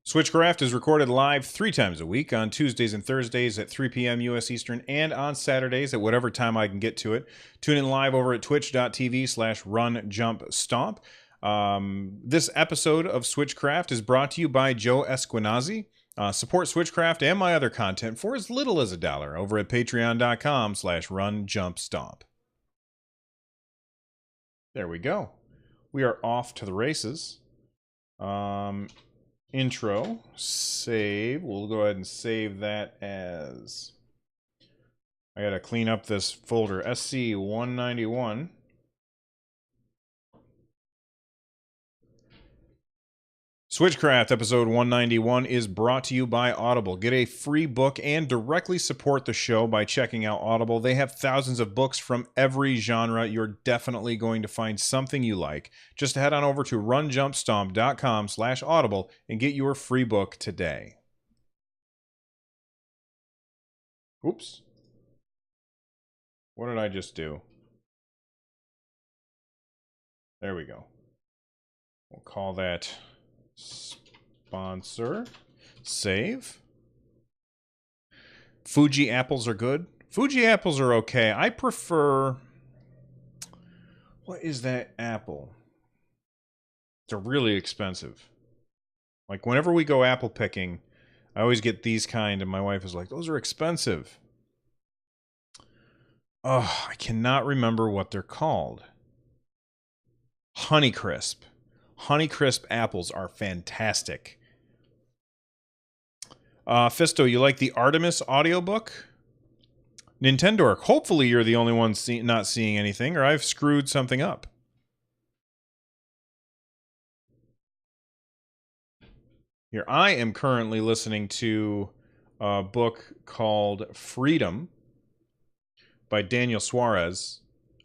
Switchcraft is recorded live 3 times a week on Tuesdays and Thursdays at 3 p.m. U.S. Eastern and on Saturdays at whatever time I can get to it. Tune in live over at twitch.tv/runjumpstomp. This episode of Switchcraft is brought to you by Joe Esquenazi. Support Switchcraft and my other content for as little as $1 over at patreon.com/runjumpstomp. There we go. We are off to the races. Intro, save. We'll go ahead and save that as... I gotta clean up this folder. SC191. Switchcraft episode 191 is brought to you by Audible. Get a free book and directly support the show by checking out Audible. They have thousands of books from every genre. You're definitely going to find something you like. Just head on over to runjumpstomp.com/audible and get your free book today. Oops. What did I just do? There we go. We'll call that... sponsor. Save. Fuji apples are good. Fuji apples are okay. I prefer... what is that apple? They're really expensive. Like, whenever we go apple picking, I always get these kind, and my wife is like, those are expensive. Oh, I cannot remember what they're called. Honeycrisp. Honeycrisp apples are fantastic. Fisto, you like the Artemis audiobook? Nintendo, hopefully you're the only one not seeing anything, or I've screwed something up. Here, I am currently listening to a book called Freedom by Daniel Suarez.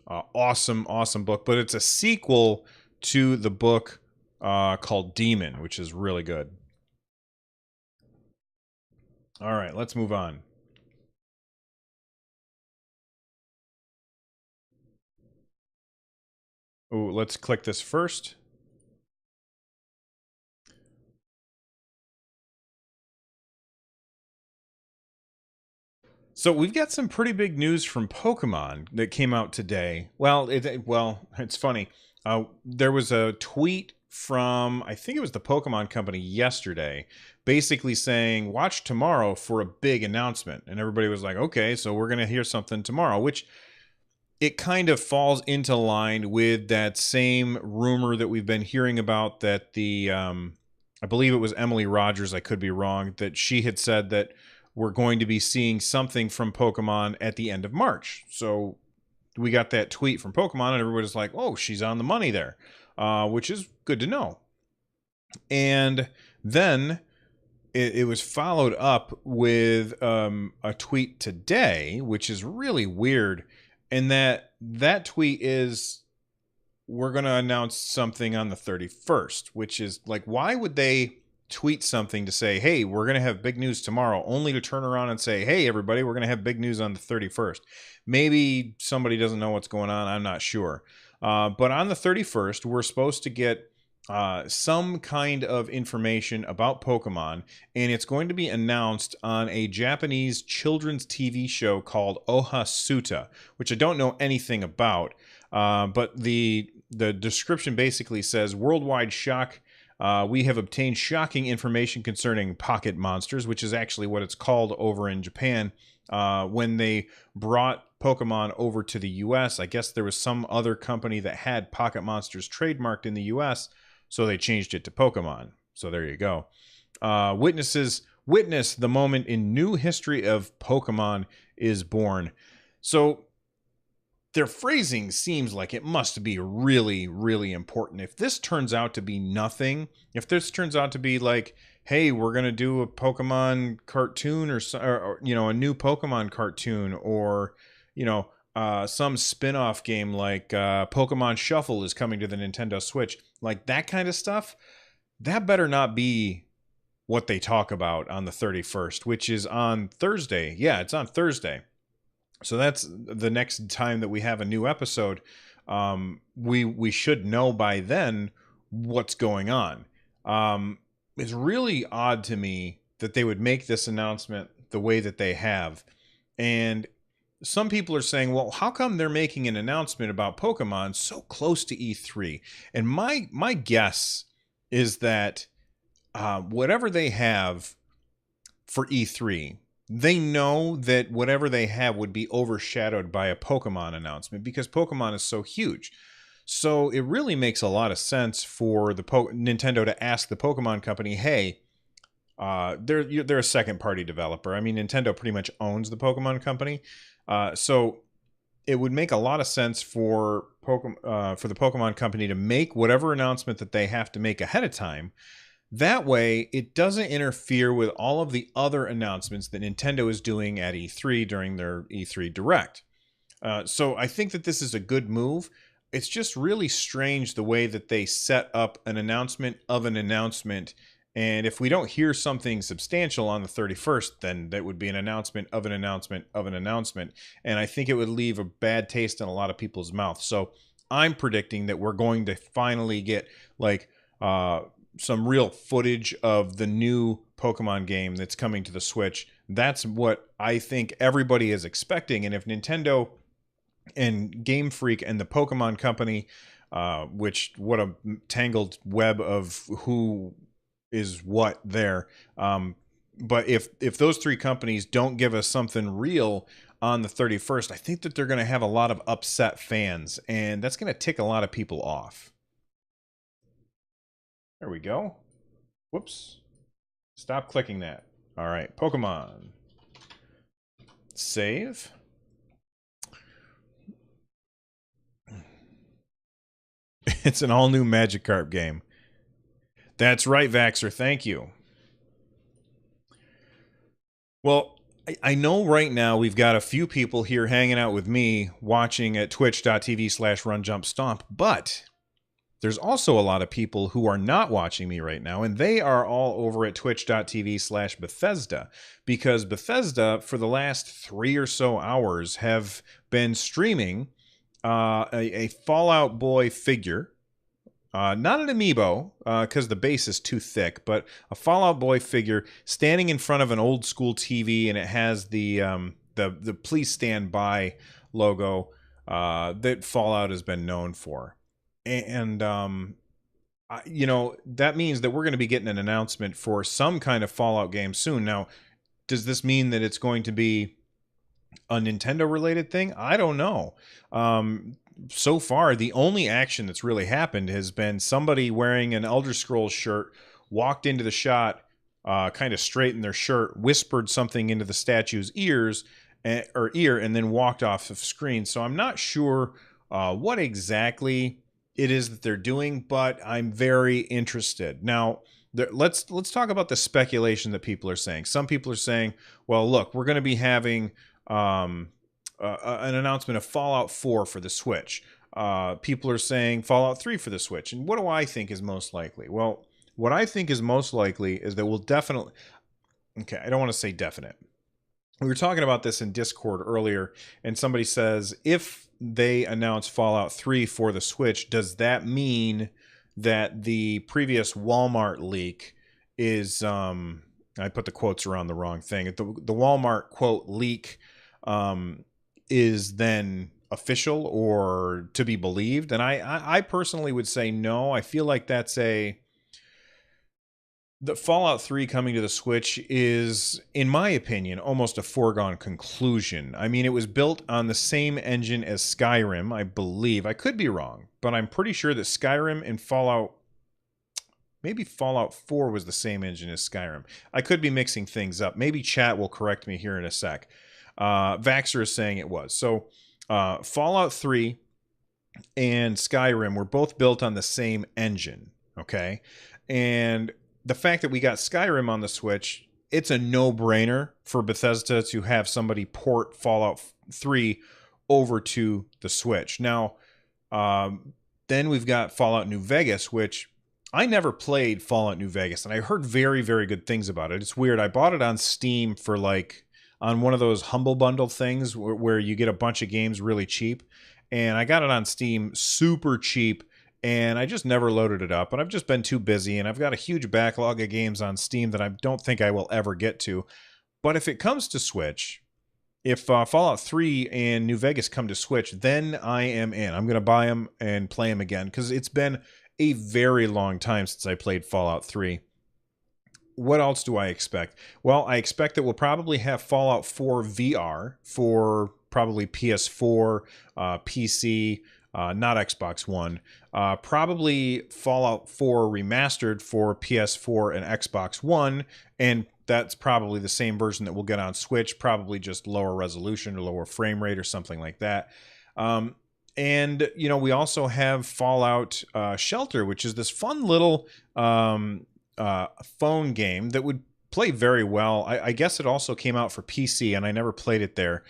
Awesome book, but it's a sequel to the book called Demon, which is really good. All right, let's move on. Oh, let's click this first. So we've got some pretty big news from Pokemon that came out today. Well, it's funny. There was a tweet from, I think it was the Pokemon Company yesterday, basically saying, watch tomorrow for a big announcement. And everybody was like, okay, so we're going to hear something tomorrow, which it kind of falls into line with that same rumor that we've been hearing about that I believe it was Emily Rogers, I could be wrong, that she had said that we're going to be seeing something from Pokemon at the end of March. So we got that tweet from Pokemon, and everybody's like, oh, she's on the money there, which is good to know. And then it was followed up with a tweet today, which is really weird. And that tweet is, we're going to announce something on the 31st, which is like, why would they tweet something to say, hey, we're going to have big news tomorrow, only to turn around and say, hey, everybody, we're going to have big news on the 31st. Maybe somebody doesn't know what's going on. I'm not sure. But on the 31st, we're supposed to get some kind of information about Pokemon, and it's going to be announced on a Japanese children's TV show called Ohasuta, which I don't know anything about. But the description basically says, worldwide shock. We have obtained shocking information concerning pocket monsters, which is actually what it's called over in Japan. When they brought Pokemon over to the U.S., I guess there was some other company that had pocket monsters trademarked in the U.S., so they changed it to Pokemon. So there you go. Witness the moment in new history of Pokemon is born. So their phrasing seems like it must be really, really important. If this turns out to be nothing, if this turns out to be like, hey, we're going to do a Pokemon cartoon or a new Pokemon cartoon, or, some spin-off game like Pokemon Shuffle is coming to the Nintendo Switch, like that kind of stuff, that better not be what they talk about on the 31st, which is on Thursday. Yeah, it's on Thursday. So that's the next time that we have a new episode. We should know by then what's going on. it's really odd to me that they would make this announcement the way that they have. And some people are saying, well, how come they're making an announcement about Pokemon so close to E3? And my guess is that whatever they have for E3, they know that whatever they have would be overshadowed by a Pokemon announcement because Pokemon is so huge. So it really makes a lot of sense for the Nintendo to ask the Pokemon company, "Hey, they're a second party developer. I mean, Nintendo pretty much owns the Pokemon company, so it would make a lot of sense for the Pokemon company to make whatever announcement that they have to make ahead of time. That way, it doesn't interfere with all of the other announcements that Nintendo is doing at E3 during their E3 Direct. So I think that this is a good move. It's just really strange the way that they set up an announcement of an announcement. And if we don't hear something substantial on the 31st, then that would be an announcement of an announcement of an announcement. And I think it would leave a bad taste in a lot of people's mouths. So I'm predicting that we're going to finally get like some real footage of the new Pokemon game that's coming to the Switch. That's what I think everybody is expecting. And if Nintendo and Game Freak and the Pokemon Company, which what a tangled web of who is what there. But if those three companies don't give us something real on the 31st, I think that they're going to have a lot of upset fans, and that's going to tick a lot of people off. There we go. Whoops. Stop clicking that. All right, Pokemon. Save. It's an all-new Magikarp game. That's right, Vaxxer. Thank you. Well, I know right now we've got a few people here hanging out with me watching at twitch.tv/runjumpstomp, but there's also a lot of people who are not watching me right now, and they are all over at twitch.tv/Bethesda, because Bethesda, for the last 3 or so hours, have been streaming a Fallout Boy figure. Not an amiibo, because the base is too thick, but a Fallout Boy figure standing in front of an old school TV, and it has the "Please Stand By" logo that Fallout has been known for. And that means that we're going to be getting an announcement for some kind of Fallout game soon. Now, does this mean that it's going to be a Nintendo related thing? I don't know. So far, the only action that's really happened has been somebody wearing an Elder Scrolls shirt walked into the shot, kind of straightened their shirt, whispered something into the statue's ear, and then walked off of screen. So I'm not sure what exactly it is that they're doing, but I'm very interested. Now, let's talk about the speculation that people are saying. Some people are saying, well, look, we're going to be having an announcement of Fallout 4 for the Switch. People are saying Fallout 3 for the Switch. And what do I think is most likely? Well, what I think is most likely is that we'll definitely... Okay, I don't want to say definite. We were talking about this in Discord earlier, and somebody says, if they announce Fallout 3 for the Switch, does that mean that the previous Walmart leak is... I put the quotes around the wrong thing. The Walmart quote leak is then official or to be believed? And I personally would say no. I feel like the Fallout 3 coming to the Switch is, in my opinion, almost a foregone conclusion. I mean, it was built on the same engine as Skyrim, I believe. I could be wrong, but I'm pretty sure that Skyrim and maybe Fallout 4 was the same engine as Skyrim. I could be mixing things up. Maybe chat will correct me here in a sec. Vaxxer is saying it was. So Fallout 3 and Skyrim were both built on the same engine, okay? And the fact that we got Skyrim on the Switch, it's a no-brainer for Bethesda to have somebody port Fallout 3 over to the Switch. Now, then we've got Fallout New Vegas, which I never played Fallout New Vegas, and I heard very, very good things about it. It's weird. I bought it on Steam for on one of those Humble Bundle things where you get a bunch of games really cheap. And I got it on Steam super cheap. and I just never loaded it up. And I've just been too busy, and I've got a huge backlog of games on Steam that I don't think I will ever get to. But if it comes to Switch, if Fallout 3 and New Vegas come to Switch, then I am in. I'm going to buy them and play them again, because it's been a very long time since I played Fallout 3. What else do I expect? Well, I expect that we'll probably have Fallout 4 VR for probably PS4, PC, not Xbox One. Probably Fallout 4 remastered for PS4 and Xbox One, and that's probably the same version that we'll get on Switch, probably just lower resolution or lower frame rate or something like that. And, you know, we also have Fallout Shelter, which is this fun little phone game that would play very well. I guess it also came out for PC, and I never played it there.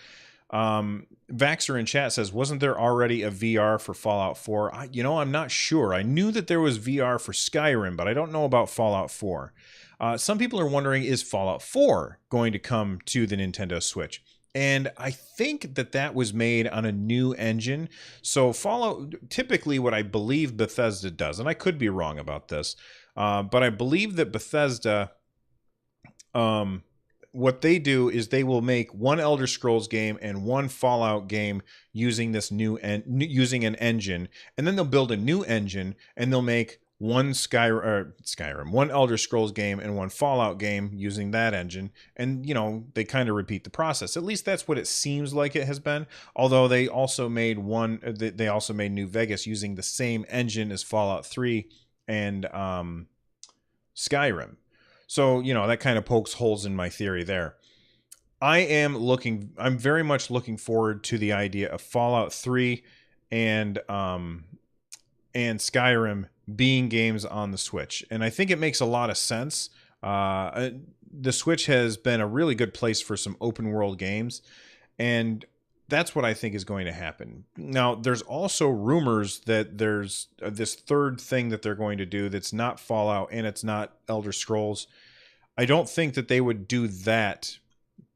Vaxer in chat says, wasn't there already a VR for Fallout 4? I'm not sure. I knew that there was VR for Skyrim, but I don't know about Fallout 4. Some people are wondering, is Fallout 4 going to come to the Nintendo Switch? And I think that was made on a new engine. So Fallout, typically what I believe Bethesda does, and I could be wrong about this, but I believe that Bethesda, what they do is they will make one Elder Scrolls game and one Fallout game using this using an engine, and then they'll build a new engine, and they'll make one Skyrim, one Elder Scrolls game and one Fallout game using that engine, and they kind of repeat the process. At least that's what it seems like it has been. Although they also made New Vegas using the same engine as Fallout 3 and Skyrim. So, that kind of pokes holes in my theory there. I'm very much looking forward to the idea of Fallout 3 and Skyrim being games on the Switch. And I think it makes a lot of sense. The Switch has been a really good place for some open world games, and that's what I think is going to happen. Now, there's also rumors that there's this third thing that they're going to do that's not Fallout and it's not Elder Scrolls. I don't think that they would do that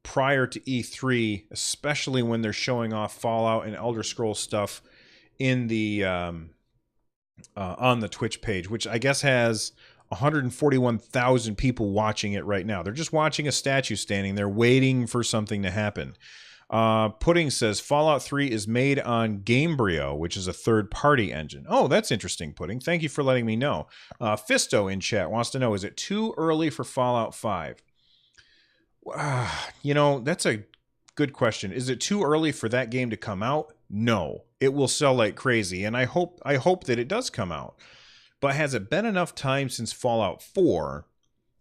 prior to E3, especially when they're showing off Fallout and Elder Scrolls stuff in the on the Twitch page, which I guess has 141,000 people watching it right now. They're just watching a statue standing there waiting for something to happen. Pudding says Fallout 3 is made on Gamebryo, which is a third-party engine. Oh, that's interesting, Pudding. Thank you for letting me know. Fisto in chat wants to know, is it too early for Fallout 5? That's a good question. Is it too early for that game to come out? No. It will sell like crazy, and I hope that it does come out. But has it been enough time since Fallout 4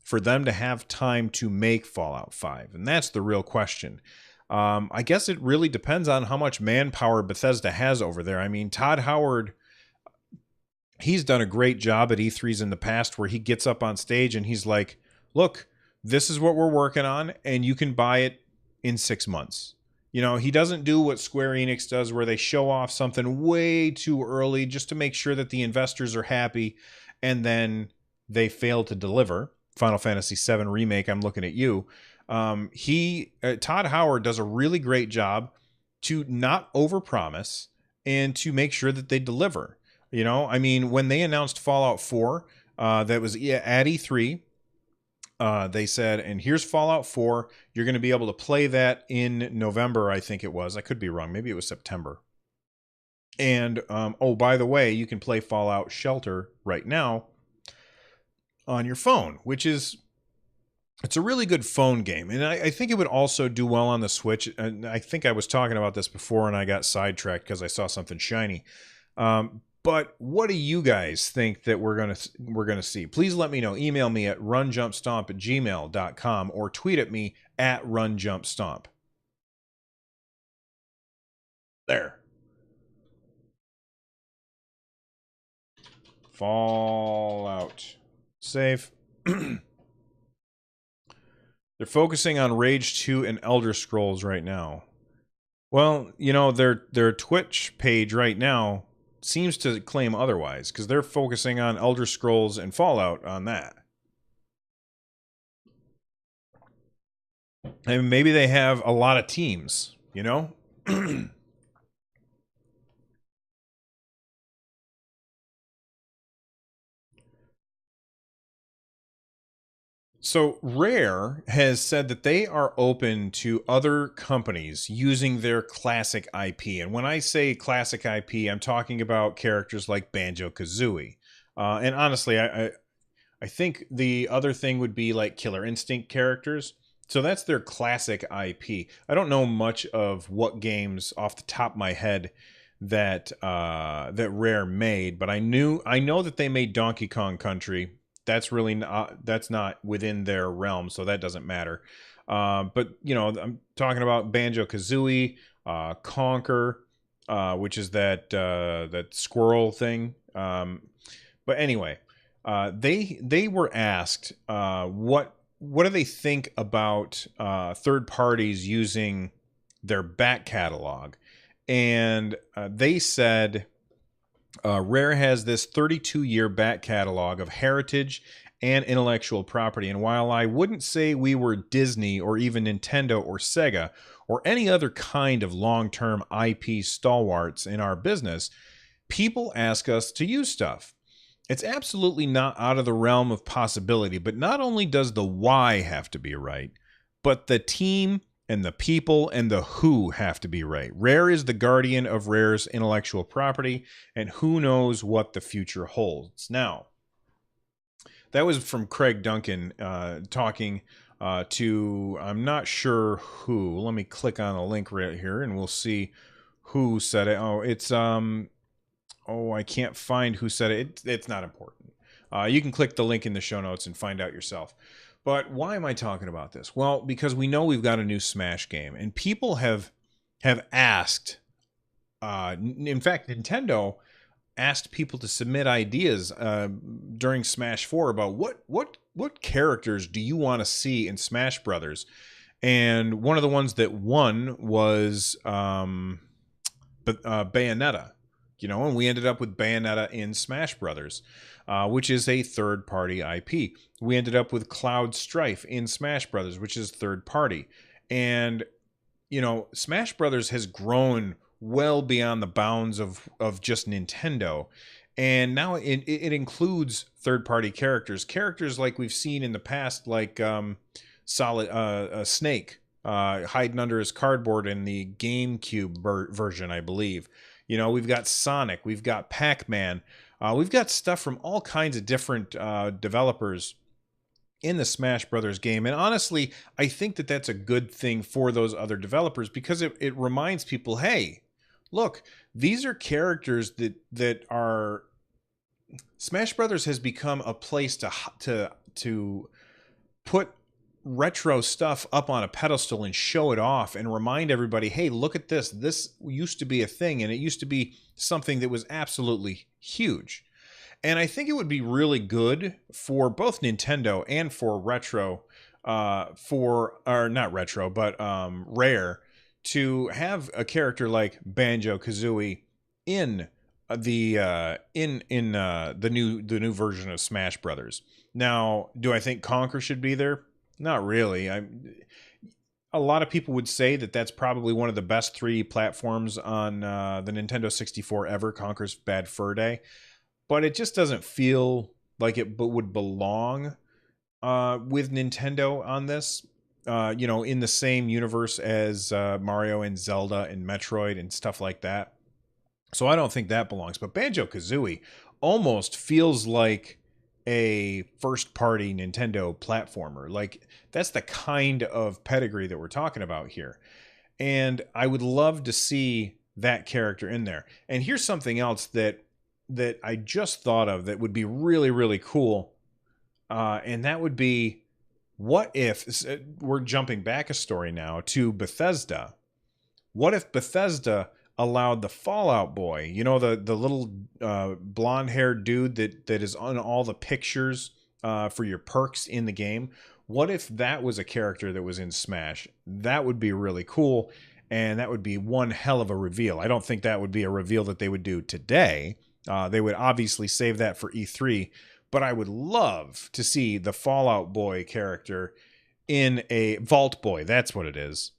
for them to have time to make Fallout 5? And that's the real question. I guess it really depends on how much manpower Bethesda has over there. I mean, Todd Howard, he's done a great job at E3s in the past where he gets up on stage and he's like, look, this is what we're working on, and you can buy it in 6 months. He doesn't do what Square Enix does where they show off something way too early just to make sure that the investors are happy, and then they fail to deliver. Final Fantasy VII Remake, I'm looking at you. Todd Howard does a really great job to not overpromise and to make sure that they deliver. I mean, when they announced Fallout 4, that was at E3, they said, and here's Fallout 4. You're going to be able to play that in November, I think it was. I could be wrong. Maybe it was September. And, by the way, you can play Fallout Shelter right now on your phone, it's a really good phone game. And I think it would also do well on the Switch. And I think I was talking about this before and I got sidetracked because I saw something shiny. But what do you guys think that we're gonna see? Please let me know. Email me at runjumpstomp@gmail.com or tweet at me at runjumpstomp. There. Fallout. Save. They're focusing on Rage 2 and Elder Scrolls right now. Well, their Twitch page right now seems to claim otherwise, because they're focusing on Elder Scrolls and Fallout on that. And maybe they have a lot of teams, So Rare has said that they are open to other companies using their classic IP. And when I say classic IP, I'm talking about characters like Banjo-Kazooie. And honestly, I think the other thing would be like Killer Instinct characters. So that's their classic IP. I don't know much of what games off the top of my head that Rare made, but I know that they made Donkey Kong Country. That's not within their realm, so that doesn't matter. But you know, I'm talking about Banjo Kazooie, Conker, which is that squirrel thing. But anyway, they were asked what do they think about third parties using their back catalog, and they said Rare has this 32-year back catalog of heritage and intellectual property. And while I wouldn't say we were Disney or even Nintendo or Sega or any other kind of long-term IP stalwarts in our business, people ask us to use stuff. It's absolutely not out of the realm of possibility, but not only does the why have to be right, but the team and the people and the who have to be right. Rare is the guardian of Rare's intellectual property, and who knows what the future holds. Now, that was from Craig Duncan talking to, I'm not sure who. Let me click on a link right here and we'll see who said it. Oh, it's I can't find who said it. It's not important. You can click the link in the show notes and find out yourself. But why am I talking about this? Well, because we know we've got a new Smash game, and people have asked. In fact, Nintendo asked people to submit ideas during Smash 4 about what characters do you want to see in Smash Brothers, and one of the ones that won was Bayonetta. You know, and we ended up with Bayonetta in Smash Brothers, which is a third-party IP. We ended up with Cloud Strife in Smash Brothers, which is third-party. And, you know, Smash Brothers has grown well beyond the bounds of just Nintendo. And now it includes third-party characters like we've seen in the past, like Snake hiding under his cardboard in the GameCube version, I believe. You know, we've got Sonic, we've got Pac-Man, we've got stuff from all kinds of different developers in the Smash Brothers game. And honestly, I think that that's a good thing for those other developers because it reminds people, hey, look, these are characters that are... Smash Brothers has become a place to put retro stuff up on a pedestal and show it off and remind everybody, hey, look at this. This used to be a thing, and it used to be something that was absolutely huge. And I think it would be really good for both Nintendo and for Rare to have a character like Banjo-Kazooie in the new version of Smash Brothers. Now, do I think Conker should be there? Not really. A lot of people would say that that's probably one of the best 3D platforms on the Nintendo 64 ever, Conker's Bad Fur Day. But it just doesn't feel like it would belong with Nintendo on this. You know, in the same universe as Mario and Zelda and Metroid and stuff like that. So I don't think that belongs. But Banjo-Kazooie almost feels like a first-party Nintendo platformer. Like, that's the kind of pedigree that we're talking about here. And I would love to see that character in there. And here's something else that I just thought of that would be really, really cool. And that would be, what if, we're jumping back a story now to Bethesda. What if Bethesda allowed the Fallout Boy, you know, the little blonde-haired dude that is on all the pictures for your perks in the game. What if that was a character that was in Smash? That would be really cool, and that would be one hell of a reveal. I don't think that would be a reveal that they would do today. They would obviously save that for E3, but I would love to see the Fallout Boy character in a Vault Boy. That's what it is.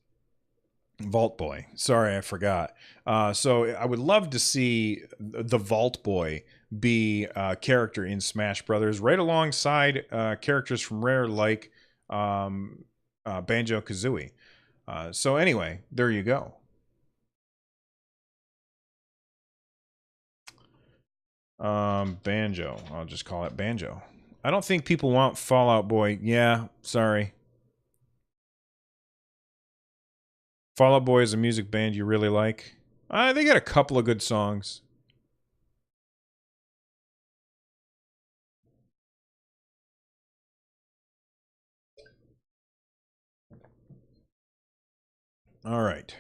Vault Boy. Sorry, I forgot. So I would love to see the Vault Boy be a character in Smash Brothers, right alongside characters from Rare like Banjo-Kazooie. So anyway, there you go. Banjo. I'll just call it Banjo. I don't think people want Fall Out Boy. Yeah, sorry. Fall Out Boy is a music band you really like. They got a couple of good songs. All right.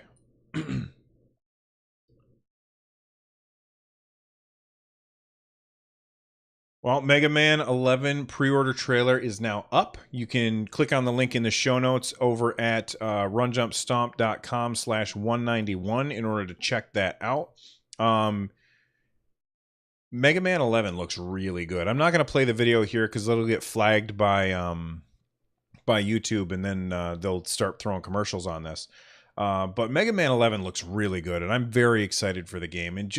Well, Mega Man 11 pre-order trailer is now up. You can click on the link in the show notes over at runjumpstomp.com/191 in order to check that out. Mega Man 11 looks really good. I'm not going to play the video here because it'll get flagged by YouTube, and then they'll start throwing commercials on this. But Mega Man 11 looks really good, and I'm very excited for the game. And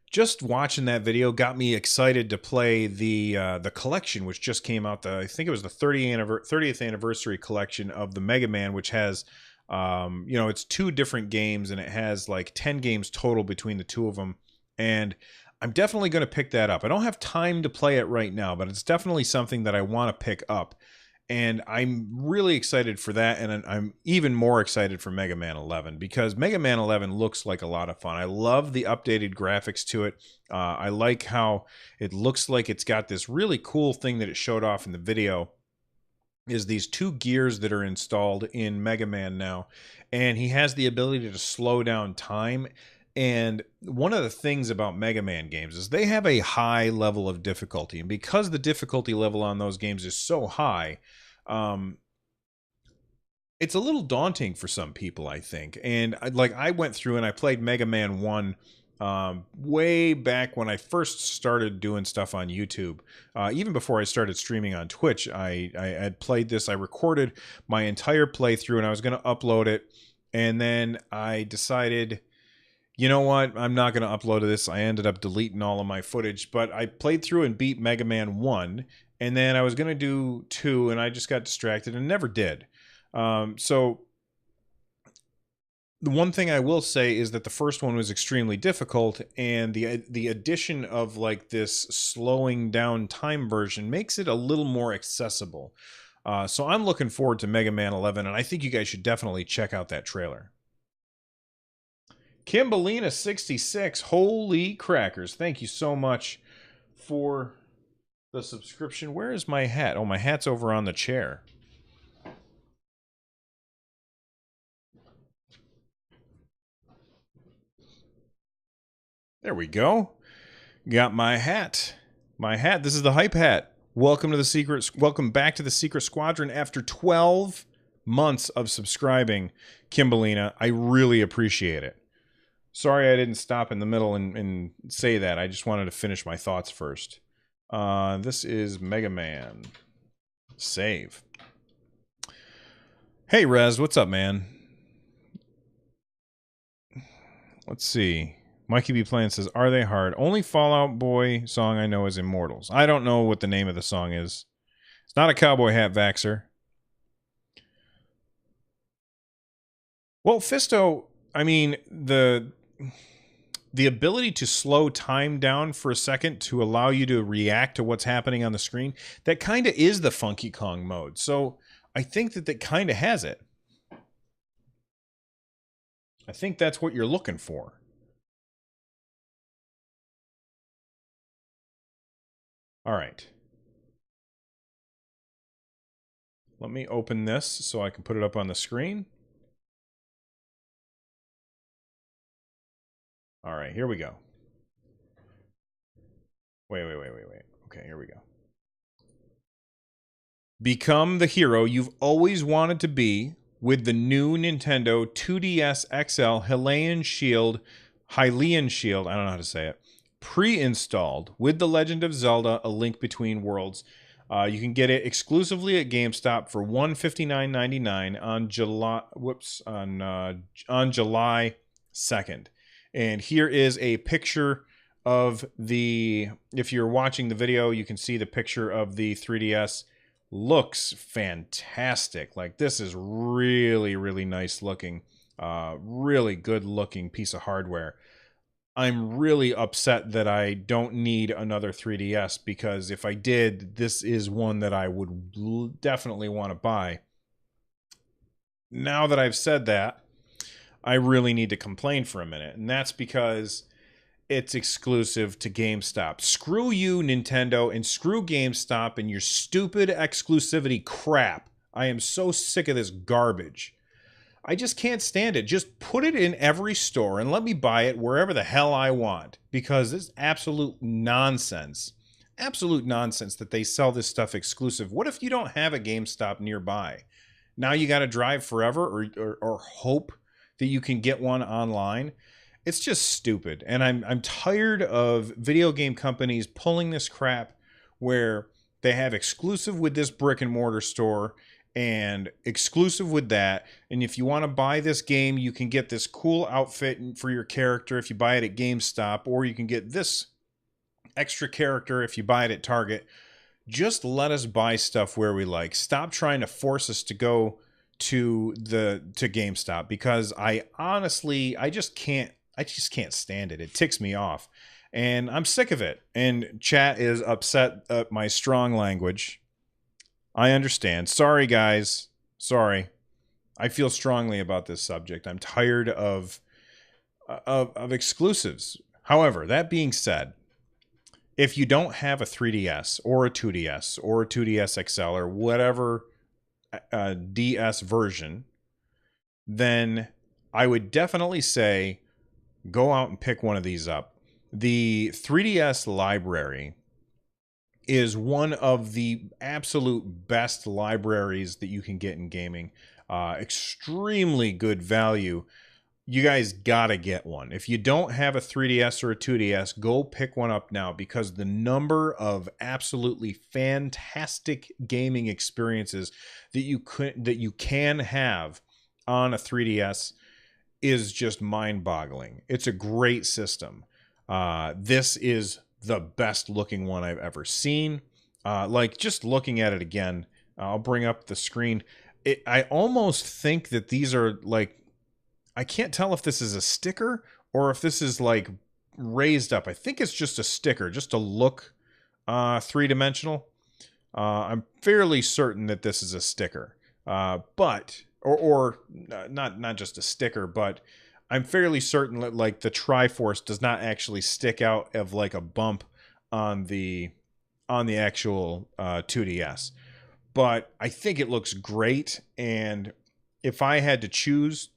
just watching that video got me excited to play the collection, which just came out. I think it was the 30th anniversary collection of the Mega Man, which has it's 2 different games, and it has like 10 games total between the 2 of them. And I'm definitely going to pick that up. I don't have time to play it right now, but it's definitely something that I want to pick up. And I'm really excited for that, and I'm even more excited for Mega Man 11 because Mega Man 11 looks like a lot of fun. I love the updated graphics to it. I like how it looks like it's got this really cool thing that it showed off in the video, is these 2 gears that are installed in Mega Man now, and he has the ability to slow down time. And one of the things about Mega Man games is they have a high level of difficulty. And because the difficulty level on those games is so high, it's a little daunting for some people, I think. And I went through and I played Mega Man 1 way back when I first started doing stuff on YouTube. Even before I started streaming on Twitch, I had played this. I recorded my entire playthrough and I was going to upload it. And then I decided, you know what? I'm not going to upload this. I ended up deleting all of my footage, but I played through and beat Mega Man 1, and then I was going to do 2, and I just got distracted and never did. So the one thing I will say is that the first one was extremely difficult, and the addition of like this slowing down time version makes it a little more accessible. So I'm looking forward to Mega Man 11, and I think you guys should definitely check out that trailer. Kimbalina66, holy crackers. Thank you so much for the subscription. Where is my hat? Oh, my hat's over on the chair. There we go. Got my hat. My hat. This is the hype hat. Welcome back to the Secret Squadron after 12 months of subscribing, Kimbalina. I really appreciate it. Sorry I didn't stop in the middle and say that. I just wanted to finish my thoughts first. This is Mega Man. Save. Hey, Rez, what's up, man? Let's see. Mikey B. Plan says, are they hard? Only Fall Out Boy song I know is Immortals. I don't know what the name of the song is. It's not a cowboy hat, Vaxxer. Well, Fisto, I mean, the ability to slow time down for a second to allow you to react to what's happening on the screen, that kind of is the Funky Kong mode. So I think that kind of has it. I think that's what you're looking for. All right. Let me open this so I can put it up on the screen. All right, here we go. Wait. Okay, here we go. Become the hero you've always wanted to be with the new Nintendo 2DS XL Hylian Shield, I don't know how to say it, pre-installed with The Legend of Zelda: A Link Between Worlds. You can get it exclusively at GameStop for $159.99 on July 2nd. And here is a picture of if you're watching the video, you can see the picture of the 3DS looks fantastic. Like, this is really, really nice looking, really good looking piece of hardware. I'm really upset that I don't need another 3DS, because if I did, this is one that I would definitely want to buy. Now that I've said that, I really need to complain for a minute, and that's because it's exclusive to GameStop. Screw you, Nintendo, and screw GameStop and your stupid exclusivity crap. I am so sick of this garbage. I just can't stand it. Just put it in every store and let me buy it wherever the hell I want, because it's absolute nonsense. Absolute nonsense that they sell this stuff exclusive. What if you don't have a GameStop nearby? Now you got to drive forever, or hope that you can get one online. It's just stupid. And I'm tired of video game companies pulling this crap where they have exclusive with this brick and mortar store and exclusive with that. And if you want to buy this game, you can get this cool outfit for your character if you buy it at GameStop, or you can get this extra character if you buy it at Target. Just let us buy stuff where we like. Stop trying to force us to go to GameStop, because I just can't stand it. It ticks me off, and I'm sick of it. And chat is upset at my strong language. I understand. Sorry, guys. Sorry. I feel strongly about this subject. I'm tired of exclusives. However, that being said, if you don't have a 3DS or a 2DS or a 2DS XL or whatever DS version, then I would definitely say go out and pick one of these up. The 3DS library is one of the absolute best libraries that you can get in gaming. Extremely good value. You guys gotta get one. If you don't have a 3DS or a 2DS, go pick one up now, because the number of absolutely fantastic gaming experiences that you can have on a 3DS is just mind-boggling. It's a great system. This is the best looking one I've ever seen. Like, just looking at it again, I'll bring up the screen. I almost think that these are like, I can't tell if this is a sticker or if this is like raised up. I think it's just a sticker, just to look three-dimensional. I'm fairly certain that this is a sticker, but not just a sticker, but I'm fairly certain that like the Triforce does not actually stick out of like a bump on the actual 2DS. But I think it looks great, and if I had to choose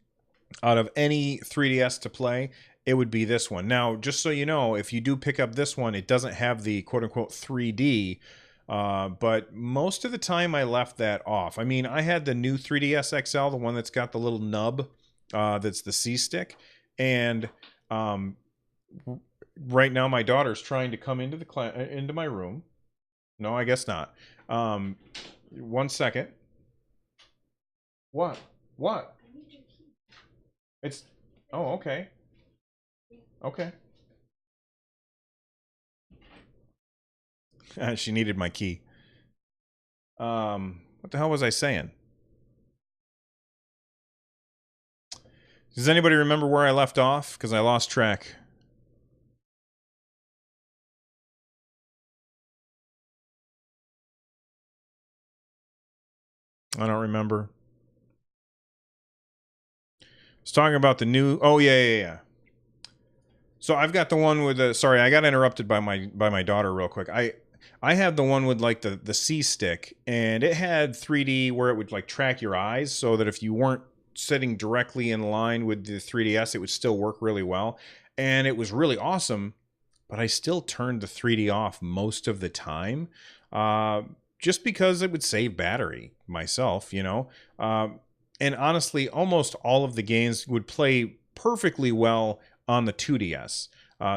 out of any 3DS to play, it would be this one. Now, just so you know, if you do pick up this one, it doesn't have the quote-unquote 3D, but most of the time I left that off. I mean, I had the new 3DS XL, the one that's got the little nub, that's the C-stick, and right now my daughter's trying to come into into my room. No, I guess not. 1 second. What? What? It's... Oh, okay. Okay. She needed my key. What the hell was I saying? Does anybody remember where I left off? Because I lost track. I don't remember. I was talking about the new... Oh, yeah. So I've got the one with the... Sorry, I got interrupted by my daughter real quick. I had the one with like the C stick, and it had 3D where it would like track your eyes, so that if you weren't sitting directly in line with the 3DS, it would still work really well. And it was really awesome, but I still turned the 3D off most of the time, just because it would save battery myself, you know. And honestly, almost all of the games would play perfectly well on the 2DS.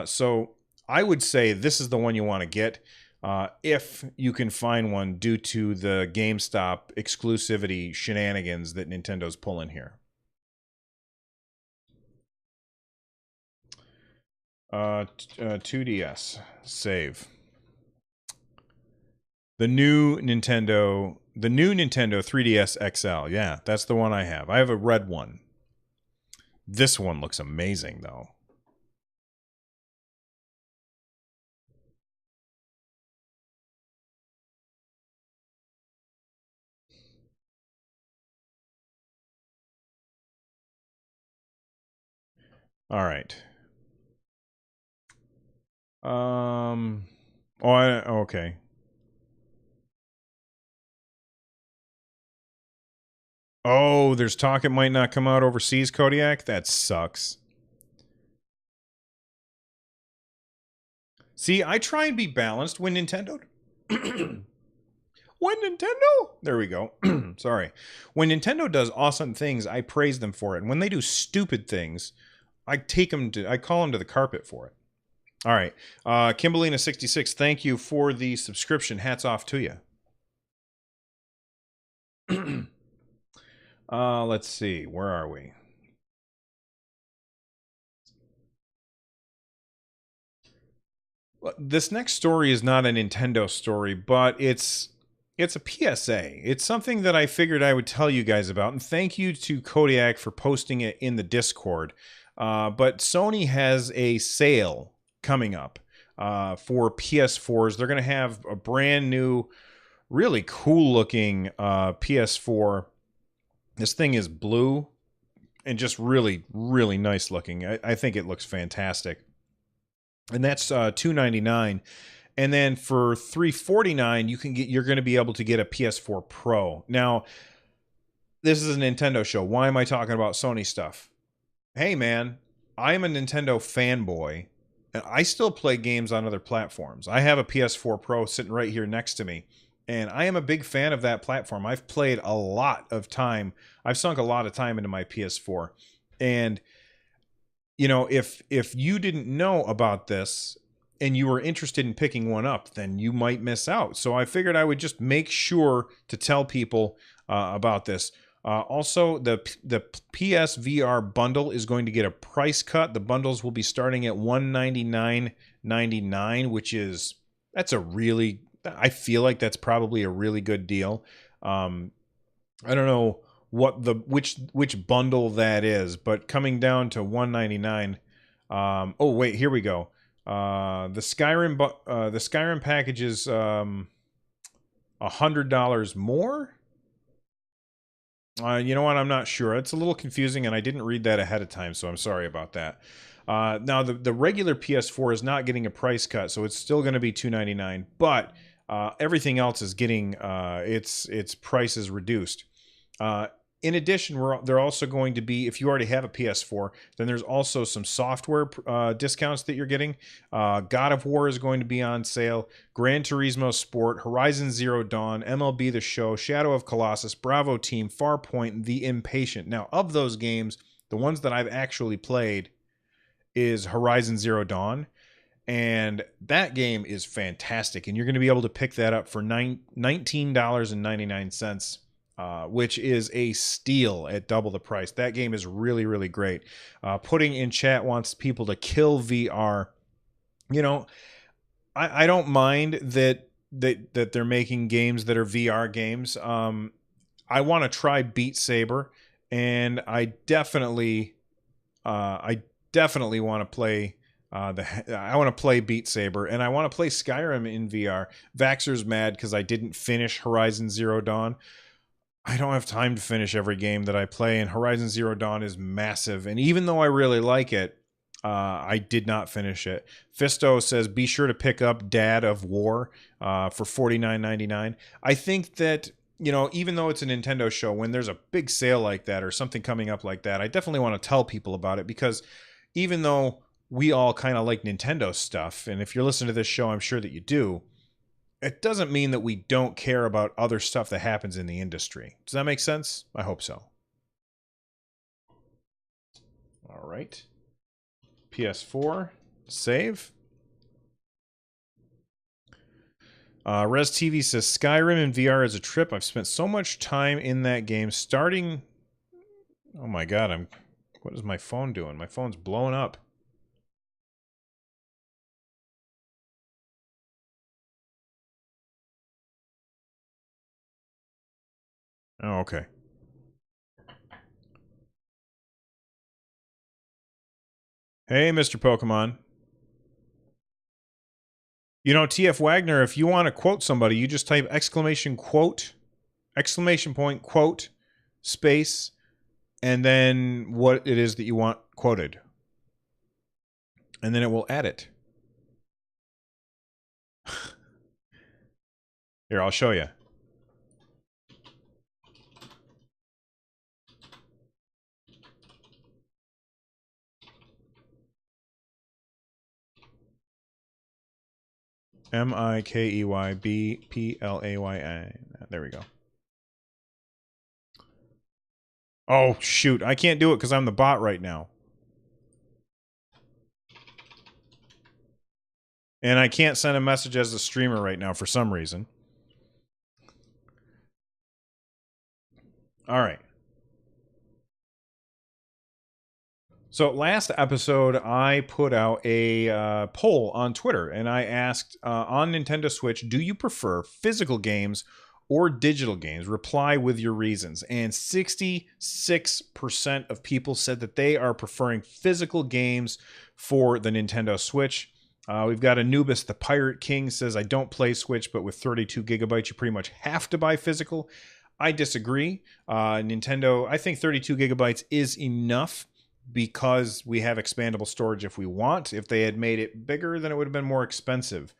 So I would say this is the one you want to get. If you can find one, due to the GameStop exclusivity shenanigans that Nintendo's pulling here. 2DS. Save. The new Nintendo The new Nintendo 3DS XL. Yeah, that's the one I have. I have a red one. This one looks amazing, though. All right. Okay. Oh, there's talk it might not come out overseas, Kodiak? That sucks. See, I try and be balanced when Nintendo. When Nintendo. There we go. Sorry. When Nintendo does awesome things, I praise them for it. And when they do stupid things, I call them to the carpet for it. All right. Kimberlina66, thank you for the subscription. Hats off to you. Let's see. Where are we? This next story is not a Nintendo story, but it's a PSA. It's something that I figured I would tell you guys about, and thank you to Kodiak for posting it in the Discord. But Sony has a sale coming up for PS4s. They're going to have a brand new, really cool looking PS4. This thing is blue and just really, really nice looking. I think it looks fantastic. And that's $299. And then for $349, you're going to be able to get a PS4 Pro. Now, this is a Nintendo show. Why am I talking about Sony stuff? Hey man, I am a Nintendo fanboy, and I still play games on other platforms. I have a PS4 Pro sitting right here next to me, and I am a big fan of that platform. I've played a lot of time. I've sunk a lot of time into my PS4. And you know, if you didn't know about this and you were interested in picking one up, then you might miss out. So I figured I would just make sure to tell people about this. Also, the PSVR bundle is going to get a price cut. The bundles will be starting at $199.99, that's a really, I feel like that's probably a really good deal. I don't know which bundle that is, but coming down to $199. Oh wait, here we go. The Skyrim package is $100 more. You know what? I'm not sure. It's a little confusing, and I didn't read that ahead of time, so I'm sorry about that. Now the regular PS4 is not getting a price cut, so it's still going to be $299, but everything else is getting its prices reduced. In addition, they're also going to be, if you already have a PS4, then there's also some software discounts that you're getting. God of War is going to be on sale. Gran Turismo Sport, Horizon Zero Dawn, MLB The Show, Shadow of Colossus, Bravo Team, Farpoint, The Impatient. Now, of those games, the ones that I've actually played is Horizon Zero Dawn. And that game is fantastic. And you're going to be able to pick that up for $19.99. Which is a steal at double the price. That game is really, really great. Putting in chat wants people to kill VR. You know, I don't mind that they're making games that are VR games. I want to try Beat Saber, and I definitely want to play. I want to play Beat Saber, and I want to play Skyrim in VR. Vaxxer's mad because I didn't finish Horizon Zero Dawn. I don't have time to finish every game that I play, and Horizon Zero Dawn is massive. And even though I really like it, I did not finish it. Fisto says, be sure to pick up Dad of War for $49.99. I think that, you know, even though it's a Nintendo show, when there's a big sale like that or something coming up like that, I definitely want to tell people about it, because even though we all kind of like Nintendo stuff, and if you're listening to this show, I'm sure that you do, it doesn't mean that we don't care about other stuff that happens in the industry. Does that make sense? I hope so. All right. PS4, save. Res TV says Skyrim in VR is a trip. I've spent so much time in that game. Starting. Oh my god! What is my phone doing? My phone's blowing up. Oh, okay. Hey, Mr. Pokemon. You know, TF Wagner, if you want to quote somebody, you just type exclamation quote, exclamation point, quote, space, and then what it is that you want quoted. And then it will add it. Here, I'll show you. MIKEYBPLAYI. There we go. Oh, shoot. I can't do it because I'm the bot right now. And I can't send a message as a streamer right now for some reason. All right. So last episode, I put out a poll on Twitter, and I asked on Nintendo Switch, do you prefer physical games or digital games? Reply with your reasons. And 66% of people said that they are preferring physical games for the Nintendo Switch. We've got Anubis, the Pirate King, says, I don't play Switch, but with 32 gigabytes, you pretty much have to buy physical. I disagree. Nintendo, I think 32 gigabytes is enough, because we have expandable storage if we want. If they had made it bigger, then it would have been more expensive.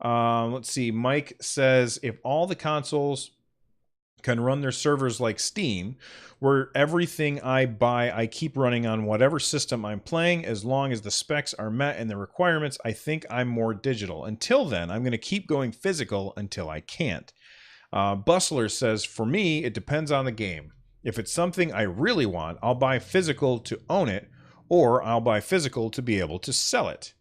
Let's see. Mike says, if all the consoles can run their servers like Steam, where everything I buy, I keep running on whatever system I'm playing, as long as the specs are met and the requirements, I think I'm more digital. Until then, I'm going to keep going physical until I can't. Bustler says, for me, it depends on the game. If it's something I really want, I'll buy physical to own it, or I'll buy physical to be able to sell it.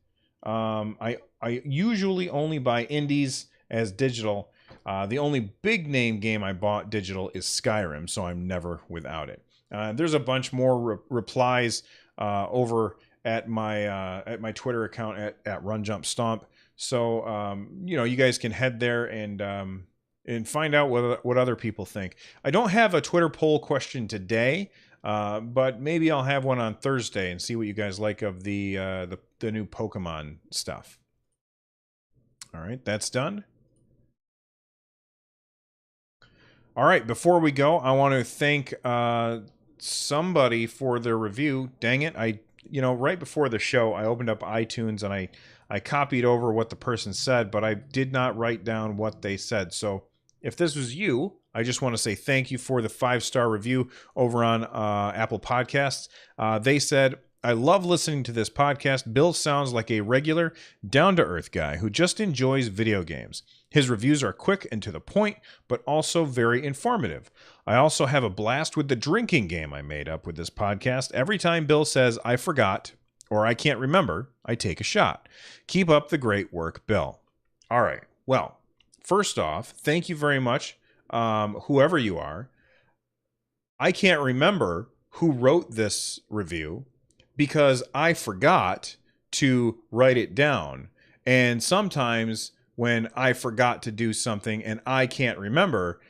I usually only buy indies as digital. The only big name game I bought digital is Skyrim, so I'm never without it. There's a bunch more replies over at my Twitter account at RunJumpStomp. So you guys can head there and find out what other people think. I don't have a Twitter poll question today, but maybe I'll have one on Thursday and see what you guys like of the new Pokemon stuff. All right, that's done. All right, before we go, I want to thank somebody for their review. Dang it, right before the show, I opened up iTunes and I copied over what the person said, but I did not write down what they said. So if this was you, I just want to say thank you for the 5-star review over on Apple Podcasts. They said, I love listening to this podcast. Bill sounds like a regular, down-to-earth guy who just enjoys video games. His reviews are quick and to the point, but also very informative. I also have a blast with the drinking game I made up with this podcast. Every time Bill says, I forgot, or I can't remember, I take a shot. Keep up the great work, Bill. All right, well, first off, thank you very much, whoever you are. I can't remember who wrote this review because I forgot to write it down. And sometimes when I forgot to do something and I can't remember,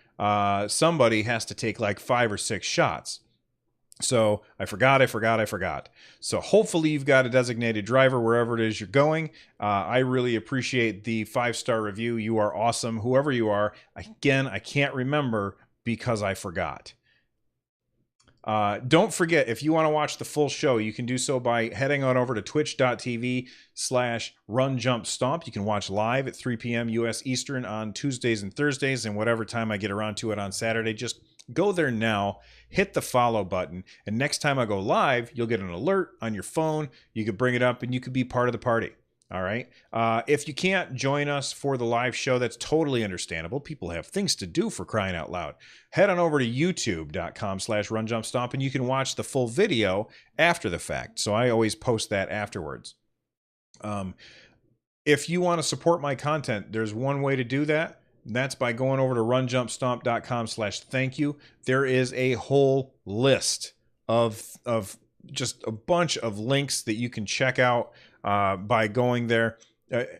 somebody has to take like 5 or 6 shots. So I forgot. So hopefully you've got a designated driver wherever it is you're going. I really appreciate the 5-star review. You are awesome. Whoever you are, again, I can't remember because I forgot. Don't forget, if you want to watch the full show, you can do so by heading on over to twitch.tv/RunJumpStomp. You can watch live at 3 p.m. U.S. Eastern on Tuesdays and Thursdays, and whatever time I get around to it on Saturday. Just go there now, hit the follow button, and next time I go live, you'll get an alert on your phone. You could bring it up, and you could be part of the party. All right. If you can't join us for the live show, that's totally understandable. People have things to do, for crying out loud. Head on over to youtube.com/RunJumpStomp and you can watch the full video after the fact. So I always post that afterwards. If you want to support my content, there's one way to do that. That's by going over to runjumpstomp.com/thank you. There is a whole list of just a bunch of links that you can check out by going there.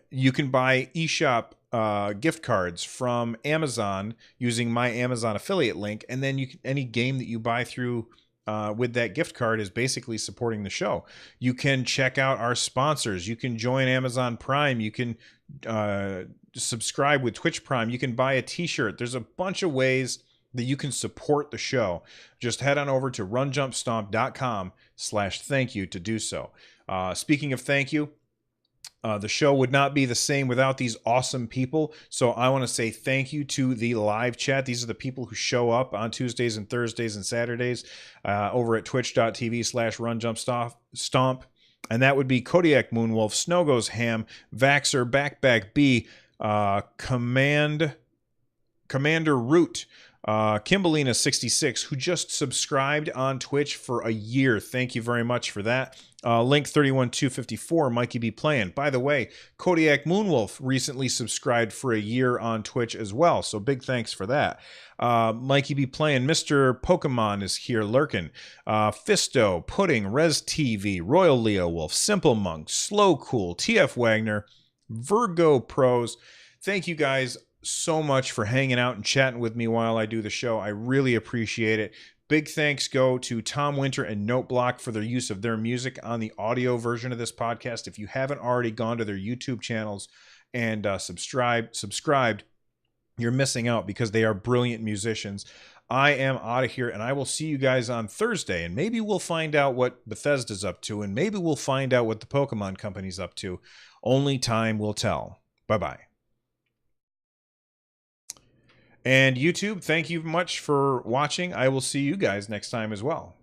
You can buy eShop gift cards from Amazon using my Amazon affiliate link, and then any game that you buy through with that gift card is basically supporting the show. You can check out our sponsors. You can join Amazon Prime. You can subscribe with Twitch Prime. You can buy a t-shirt. There's a bunch of ways that you can support the show. Just head on over to runjumpstomp.com/thank you to do so. Speaking of thank you, the show would not be the same without these awesome people. So I want to say thank you to the live chat. These are the people who show up on Tuesdays and Thursdays and Saturdays over at twitch.tv/runjumpstomp. And that would be Kodiak Moonwolf, Snow Goes Ham, Vaxer, Backback B, Commander Root, Kimbalina66, who just subscribed on Twitch for a year. Thank you very much for that. Link 31254, Mikey B Playing. By the way, Kodiak Moonwolf recently subscribed for a year on Twitch as well, so big thanks for that. Mikey B Playing, Mr. Pokemon is here lurking. Fisto, Pudding, Res TV, Royal Leo Wolf, Simple Monk, Slow Cool, TF Wagner, Virgo Pros. Thank you guys so much for hanging out and chatting with me while I do the show. I really appreciate it. Big thanks go to Tom Winter and Noteblock for their use of their music on the audio version of this podcast. If you haven't already gone to their YouTube channels and subscribed, you're missing out because they are brilliant musicians. I am out of here, and I will see you guys on Thursday, and maybe we'll find out what Bethesda's up to, and maybe we'll find out what the Pokemon Company's up to. Only time will tell. Bye-bye. And YouTube, thank you much for watching. I will see you guys next time as well.